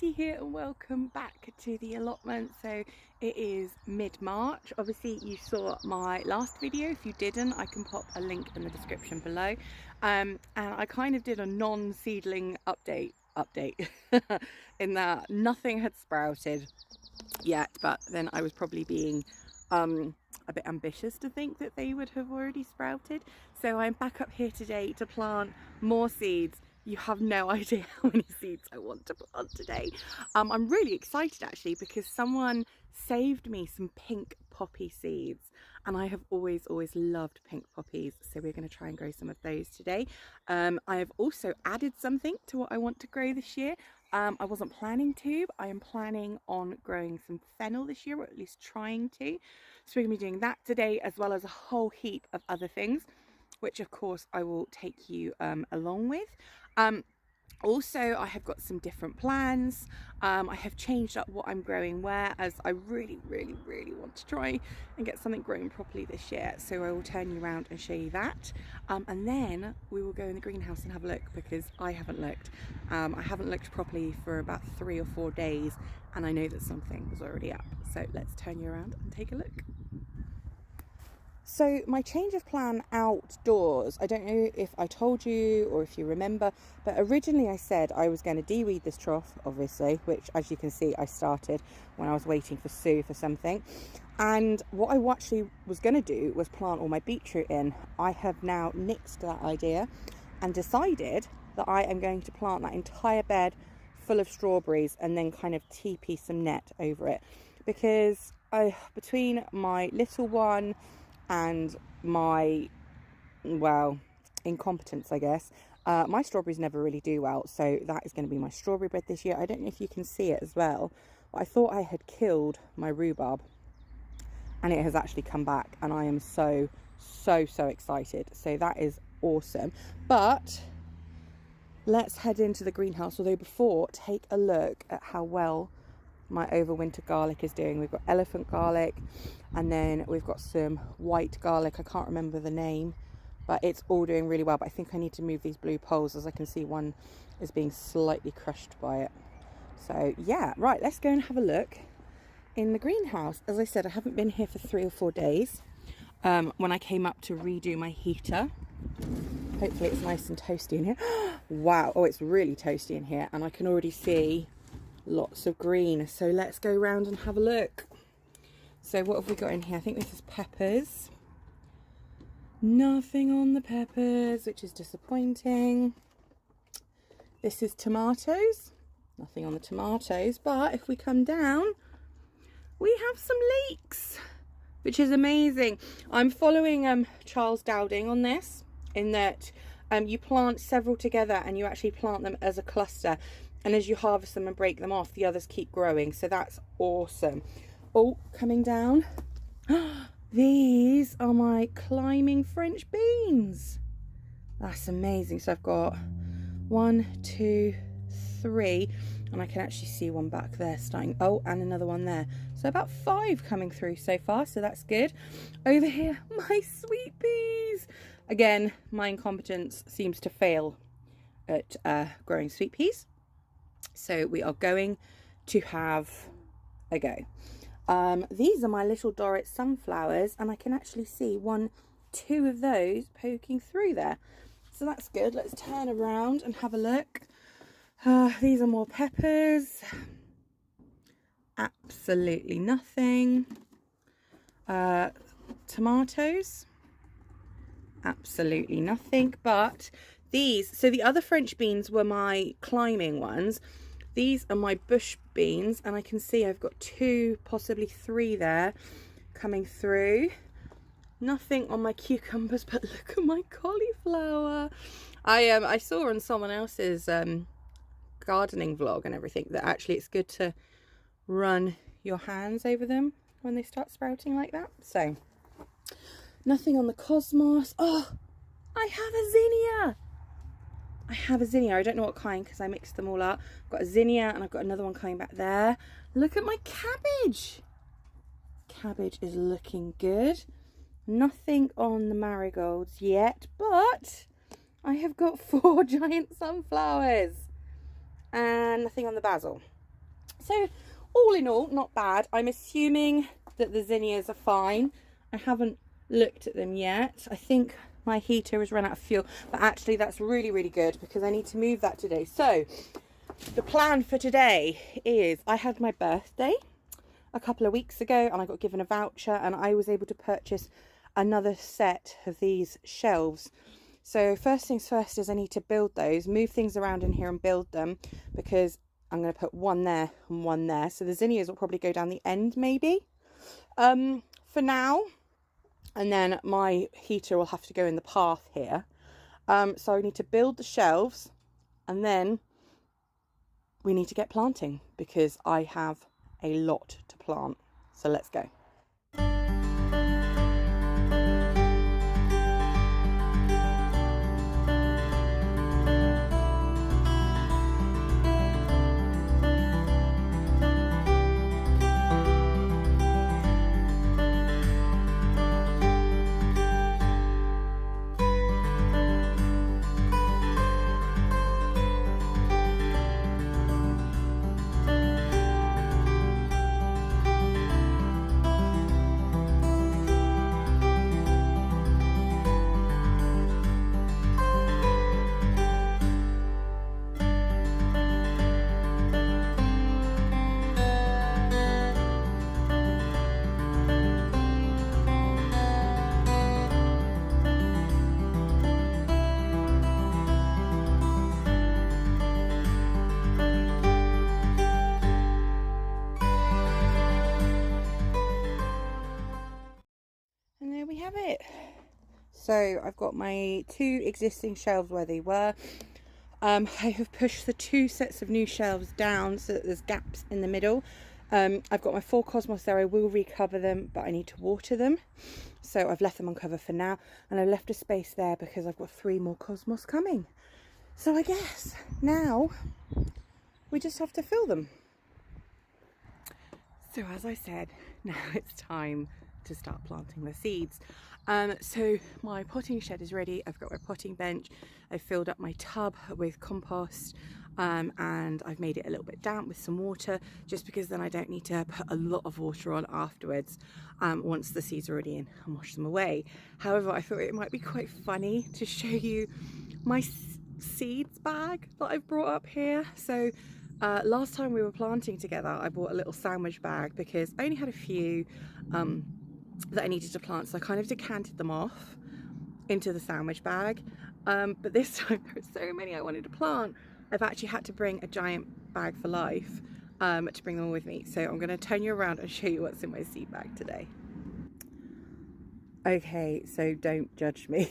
Katie here and welcome back to the allotment. So it is mid-March. Obviously you saw my last video. If you didn't, I can pop a link in the description below. And I kind of did a non-seedling update in that nothing had sprouted yet, but then I was probably being a bit ambitious to think that they would have already sprouted. So I'm back up here today to plant more seeds. You have no idea how many seeds I want to plant today. I'm really excited actually because someone saved me some pink poppy seeds and I have always loved pink poppies, so we're going to try and grow some of those today. I have also added something to what I want to grow this year. I wasn't planning to, but I am planning on growing some fennel this year, or at least trying to. So we're going to be doing that today, as well as a whole heap of other things, which of course I will take you along with. Also, I have got some different plans. I have changed up what I'm growing where, as I really want to try and get something growing properly this year. So I will turn you around and show you that. And then we will go in the greenhouse and have a look, because I haven't looked. I haven't looked properly for about 3 or 4 days, and I know that something was already up. So let's turn you around and take a look. So my change of plan outdoors, I don't know if I told you or if you remember, but originally I said I was going to de-weed this trough, obviously, which as you can see I started when I was waiting for Sue for something. And what I actually was going to do was plant all my beetroot in. I have now nixed that idea and decided that I am going to plant that entire bed full of strawberries and then kind of teepee some net over it, because between my little one and my, well, incompetence, I guess, my strawberries never really do well. So that is going to be my strawberry bed this year. I don't know if you can see it as well, but I thought I had killed my rhubarb and it has actually come back, and I am so excited. So that is awesome. But let's head into the greenhouse. Although before, take a look at how well my overwinter garlic is doing. We've got elephant garlic, and then we've got some white garlic. I can't remember the name, but it's all doing really well. But I think I need to move these blue poles, as I can see one is being slightly crushed by it. So yeah, right, let's go and have a look in the greenhouse. As I said, I haven't been here for 3 or 4 days. When I came up to redo my heater, hopefully it's nice and toasty in here. Wow, oh, it's really toasty in here, and I can already see lots of green. So let's go around and have a look. So what have we got in here? I think this is peppers. Nothing on the peppers, which is disappointing. This is tomatoes. Nothing on the tomatoes, but if we come down, we have some leeks, which is amazing. I'm following Charles Dowding on this, in that you plant several together and you actually plant them as a cluster, and as you harvest them and break them off, the others keep growing. So that's awesome. Oh, coming down. These are my climbing French beans. That's amazing. So I've got 1, 2, 3, and I can actually see one back there starting. Oh, and another one there. So about 5 coming through so far. So that's good. Over here, my sweet peas. Again, my incompetence seems to fail at growing sweet peas. So we are going to have a go. These are my little Dorrit sunflowers, and I can actually see 1, 2 of those poking through there. So that's good. Let's turn around and have a look. These are more peppers. Absolutely nothing. Tomatoes. Absolutely nothing. But these, so the other French beans were my climbing ones. These are my bush beans, and I can see I've got 2, possibly 3 there coming through. Nothing on my cucumbers, but look at my cauliflower. I saw on someone else's gardening vlog and everything that actually it's good to run your hands over them when they start sprouting like that. So nothing on the cosmos. Oh, I have a zinnia. I have a zinnia. I don't know what kind because I mixed them all up. I've got a zinnia and I've got another one coming back there. Look at my cabbage. Cabbage is looking good. Nothing on the marigolds yet, but I have got 4 giant sunflowers and nothing on the basil. So all in all, not bad. I'm assuming that the zinnias are fine. I haven't looked at them yet. I think my heater has run out of fuel, but actually that's really, really good because I need to move that today. So the plan for today is I had my birthday a couple of weeks ago and I got given a voucher and I was able to purchase another set of these shelves. So first things first is I need to build those, move things around in here and build them, because I'm going to put one there and one there. So the zinnias will probably go down the end maybe for now. And then my heater will have to go in the path here. So I need to build the shelves and then we need to get planting because I have a lot to plant. So let's go. And there we have it. So I've got my 2 existing shelves where they were. I have pushed the 2 sets of new shelves down so that there's gaps in the middle. I've got my 4 cosmos there. I will recover them, but I need to water them. So I've left them on cover for now. And I've left a space there because I've got 3 more cosmos coming. So I guess now we just have to fill them. So as I said, now it's time to start planting the seeds. So my potting shed is ready. I've got my potting bench. I've filled up my tub with compost and I've made it a little bit damp with some water, just because then I don't need to put a lot of water on afterwards once the seeds are already in and wash them away. However, I thought it might be quite funny to show you my seeds bag that I've brought up here. So last time we were planting together, I bought a little sandwich bag because I only had a few that I needed to plant, so I kind of decanted them off into the sandwich bag. But this time there are so many I wanted to plant, I've actually had to bring a giant bag for life to bring them with me. So I'm going to turn you around and show you what's in my seed bag today. Okay, so don't judge me.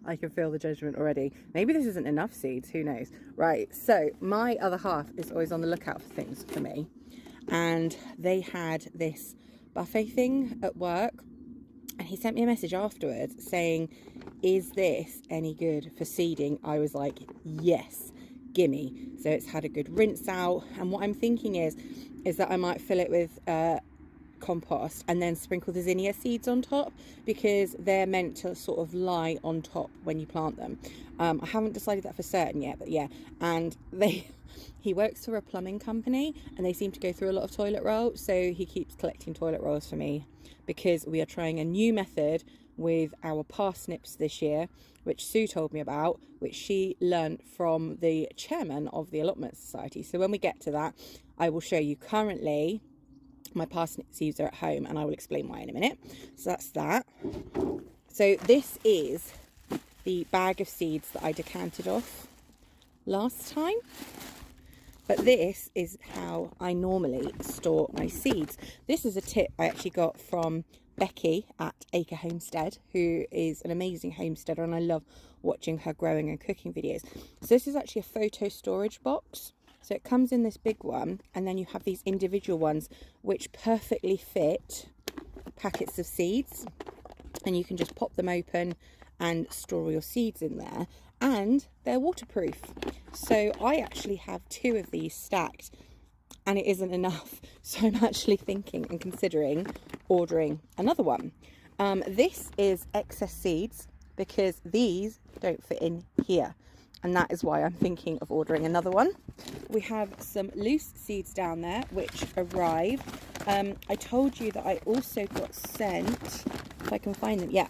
I can feel the judgment already. Maybe this isn't enough seeds, who knows. Right, so my other half is always on the lookout for things for me, and they had this buffet thing at work, and he sent me a message afterwards saying, is this any good for seeding? I was like, yes, gimme. So it's had a good rinse out, and what I'm thinking is that I might fill it with compost and then sprinkle the zinnia seeds on top, because they're meant to sort of lie on top when you plant them. I haven't decided that for certain yet, but yeah. And he works for a plumbing company and they seem to go through a lot of toilet roll, so he keeps collecting toilet rolls for me, because we are trying a new method with our parsnips this year, which Sue told me about, which she learnt from the chairman of the Allotment Society. So when we get to that, I will show you. Currently my parsnip seeds are at home and I will explain why in a minute. So that's that. So this is the bag of seeds that I decanted off last time, but this is how I normally store my seeds. This is a tip I actually got from Becky at Acre Homestead, who is an amazing homesteader, and I love watching her growing and cooking videos. So this is actually a photo storage box. So it comes in this big one, and then you have these individual ones which perfectly fit packets of seeds, and you can just pop them open and store all your seeds in there, and they're waterproof. So I actually have 2 of these stacked, and it isn't enough, so I'm actually thinking and considering ordering another one. This is excess seeds because these don't fit in here. and that is why I'm thinking of ordering another one. We have some loose seeds down there which arrived. I told you that I also got sent, if I can find them, yeah,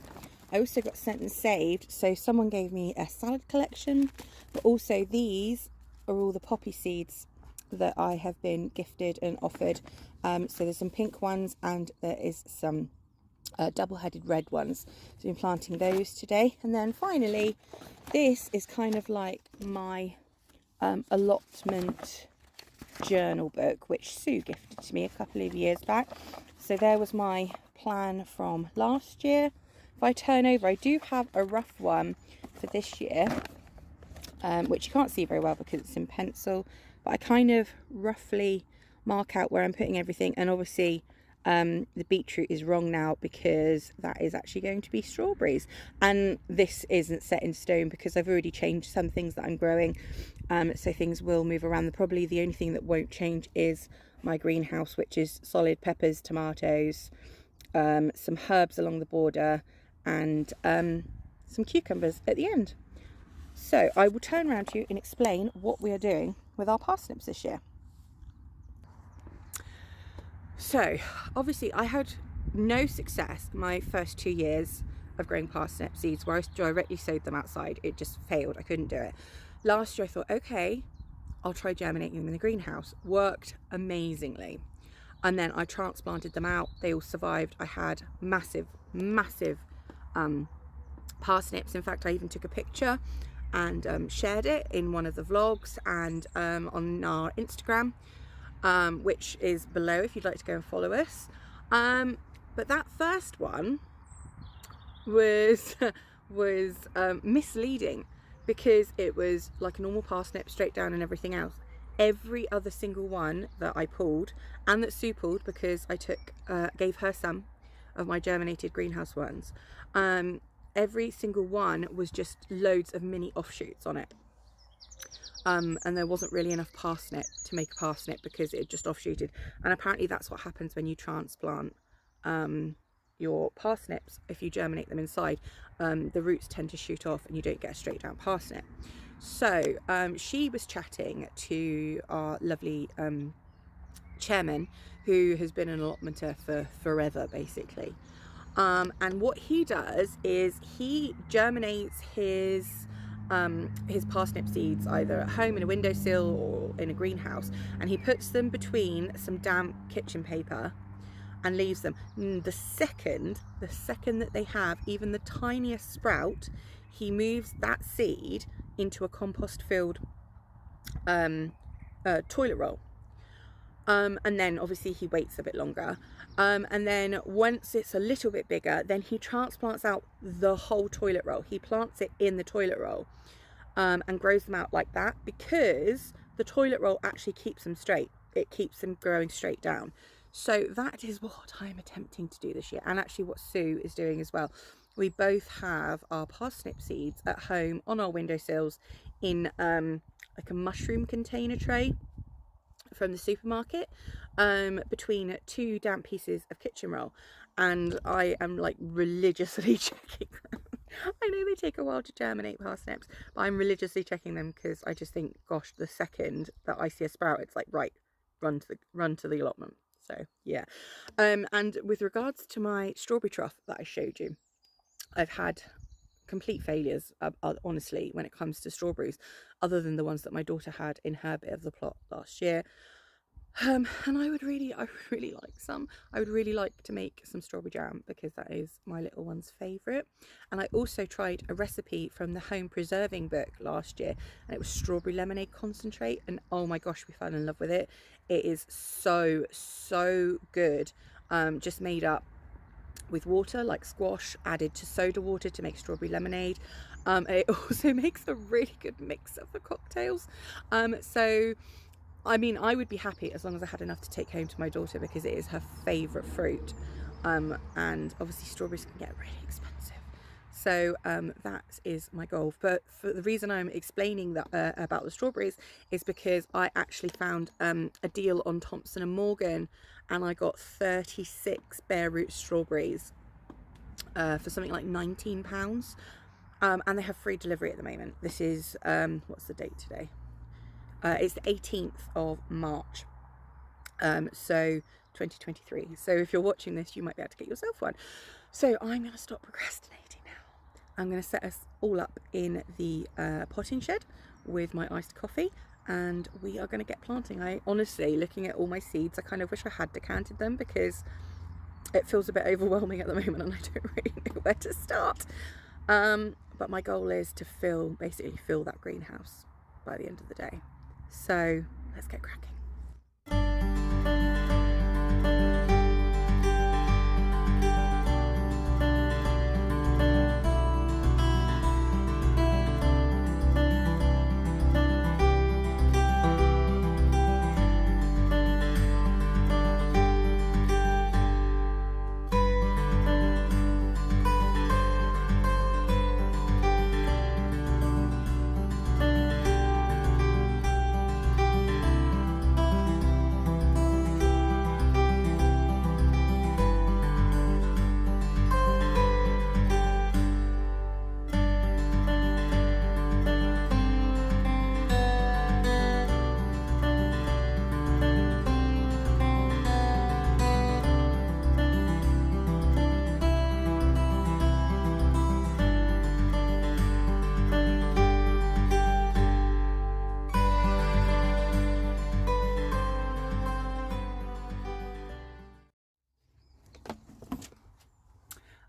I also got sent and saved. So someone gave me a salad collection, but also these are all the poppy seeds that I have been gifted and offered. So there's some pink ones and there is some double-headed red ones. So I'm planting those today. And then finally, this is kind of like my allotment journal book, which Sue gifted to me a couple of years back. So there was my plan from last year. If I turn over, I do have a rough one for this year, which you can't see very well because it's in pencil, but I kind of roughly mark out where I'm putting everything. And obviously the beetroot is wrong now because that is actually going to be strawberries, and this isn't set in stone because I've already changed some things that I'm growing, so things will move around. Probably the only thing that won't change is my greenhouse, which is solid peppers, tomatoes, some herbs along the border, and some cucumbers at the end. So I will turn around to you and explain what we are doing with our parsnips this year. So obviously I had no success my first 2 years of growing parsnip seeds where I directly sowed them outside. It just failed. I couldn't do it. Last year I thought, okay, I'll try germinating them in the greenhouse. Worked amazingly. And then I transplanted them out. They all survived. I had massive parsnips. In fact, I even took a picture and shared it in one of the vlogs and on our Instagram, which is below if you'd like to go and follow us. But that first one was misleading because it was like a normal parsnip, straight down and everything else. Every other single one that I pulled, and that Sue pulled because I gave her some of my germinated greenhouse ones, every single one was just loads of mini offshoots on it. And there wasn't really enough parsnip to make a parsnip because it had just offshooted. And apparently that's what happens when you transplant your parsnips. If you germinate them inside, the roots tend to shoot off and you don't get a straight down parsnip. So she was chatting to our lovely chairman, who has been an allotmenter for forever basically, and what he does is he germinates his parsnip seeds either at home in a windowsill or in a greenhouse, and he puts them between some damp kitchen paper and leaves them. The second that they have even the tiniest sprout, he moves that seed into a compost filled toilet roll, and then obviously he waits a bit longer, and then once it's a little bit bigger, then he transplants out the whole toilet roll. He plants it in the toilet roll, and grows them out like that, because the toilet roll actually keeps them straight. It keeps them growing straight down. So that is what I'm attempting to do this year, and actually what Sue is doing as well. We both have our parsnip seeds at home on our windowsills in like a mushroom container tray from the supermarket, between 2 damp pieces of kitchen roll, and I am like religiously checking them. I know they take a while to germinate, parsnips, but I'm religiously checking them because I just think, gosh, the second that I see a sprout, it's like, right, run to the allotment. So yeah, and with regards to my strawberry trough that I showed you, I've had complete failures, honestly, when it comes to strawberries, other than the ones that my daughter had in her bit of the plot last year. And I would really like some. I would really like to make some strawberry jam because that is my little one's favourite. And I also tried a recipe from the home preserving book last year, and it was strawberry lemonade concentrate, and oh my gosh, we fell in love with it. It is so good. Just made up with water, like squash, added to soda water to make strawberry lemonade. It also makes a really good mix of the cocktails. So I mean, I would be happy as long as I had enough to take home to my daughter because it is her favourite fruit. And obviously strawberries can get really expensive. So that is my goal. But for the reason I'm explaining that about the strawberries is because I actually found a deal on Thompson & Morgan, and I got 36 bare root strawberries for something like £19. and they have free delivery at the moment. This is, what's the date today? It's the 18th of March. So 2023. So if you're watching this, you might be able to get yourself one. So I'm going to stop procrastinating now. I'm going to set us all up in the potting shed with my iced coffee, and we are going to get planting. I honestly, looking at all my seeds, I kind of wish I had decanted them, because it feels a bit overwhelming at the moment and I don't really know where to start. But my goal is to basically fill that greenhouse by the end of the day. So let's get cracking.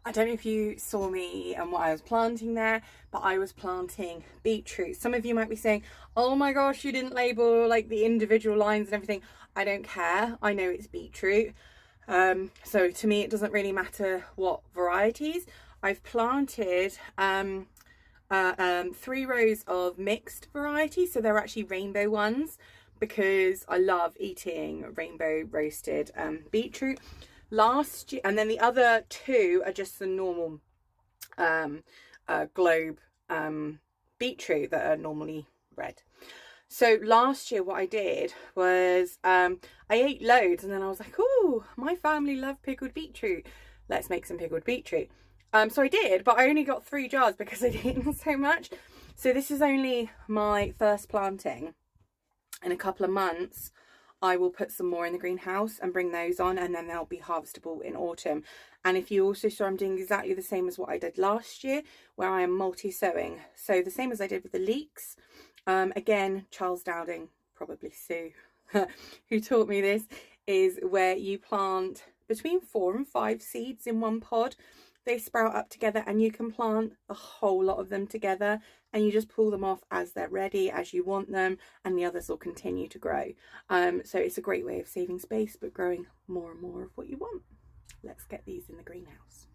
I don't know if you saw me and what I was planting there, but I was planting beetroot. Some of you might be saying, oh my gosh, you didn't label like the individual lines and everything. I don't care. I know it's beetroot. So to me, it doesn't really matter what varieties. I've planted 3 rows of mixed varieties. So they're actually rainbow ones, because I love eating rainbow roasted beetroot. Last year, and then the other 2 are just the normal globe beetroot that are normally red. So last year what I did was I ate loads, and then I was like, oh, my family love pickled beetroot, let's make some pickled beetroot. So I did, but I only got 3 jars because I'd eaten so much. So this is only my first planting. In a couple of months I will put some more in the greenhouse and bring those on, and then they'll be harvestable in autumn. And if you also saw, I'm doing exactly the same as what I did last year, where I am multi-sowing. So the same as I did with the leeks. Again, Charles Dowding, probably Sue, who taught me this, is where you plant between 4 and 5 seeds in one pod. They sprout up together, and you can plant a whole lot of them together, and you just pull them off as they're ready, as you want them, and the others will continue to grow. So it's a great way of saving space but growing more and more of what you want. Let's get these in the greenhouse.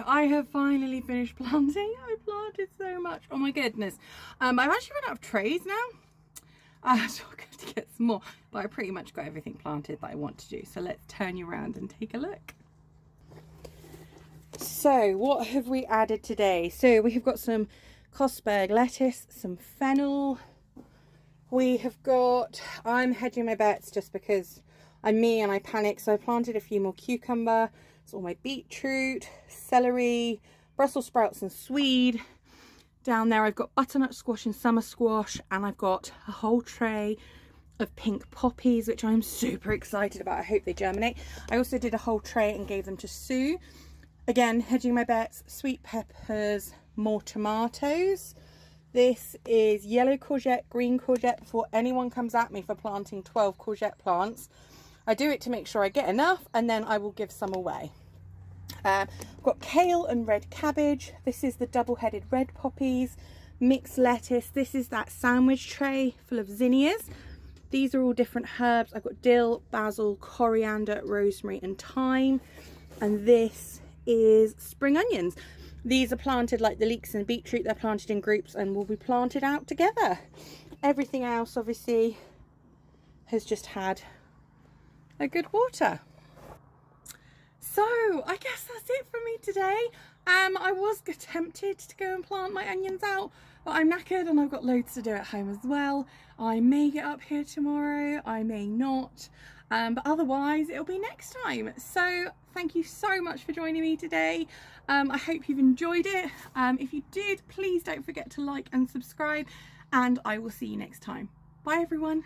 I have finally finished planting. I planted so much. Oh my goodness. I've actually run out of trays now. So I'm going to get some more. But I pretty much got everything planted that I want to do. So let's turn you around and take a look. So what have we added today? So we have got some Cosberg lettuce, some fennel. We have got, I'm hedging my bets just because I'm me and I panic. So I planted a few more cucumber. It's all my beetroot, celery, Brussels sprouts and swede. Down there I've got butternut squash and summer squash, and I've got a whole tray of pink poppies, which I'm super excited about. I hope they germinate. I also did a whole tray and gave them to Sue. Again, hedging my bets, sweet peppers, more tomatoes. This is yellow courgette, green courgette, before anyone comes at me for planting 12 courgette plants. I do it to make sure I get enough, and then I will give some away. I've got kale and red cabbage. This is the double-headed red poppies, mixed lettuce. This is that sandwich tray full of zinnias. These are all different herbs. I've got dill, basil, coriander, rosemary and thyme. And this is spring onions. These are planted like the leeks and beetroot. They're planted in groups and will be planted out together. Everything else obviously has just had a good water. So I guess that's it for me today. I was tempted to go and plant my onions out, but I'm knackered and I've got loads to do at home as well. I may get up here tomorrow, I may not, but otherwise it'll be next time. So thank you so much for joining me today. I hope you've enjoyed it. If you did, please don't forget to like and subscribe, and I will see you next time. Bye everyone.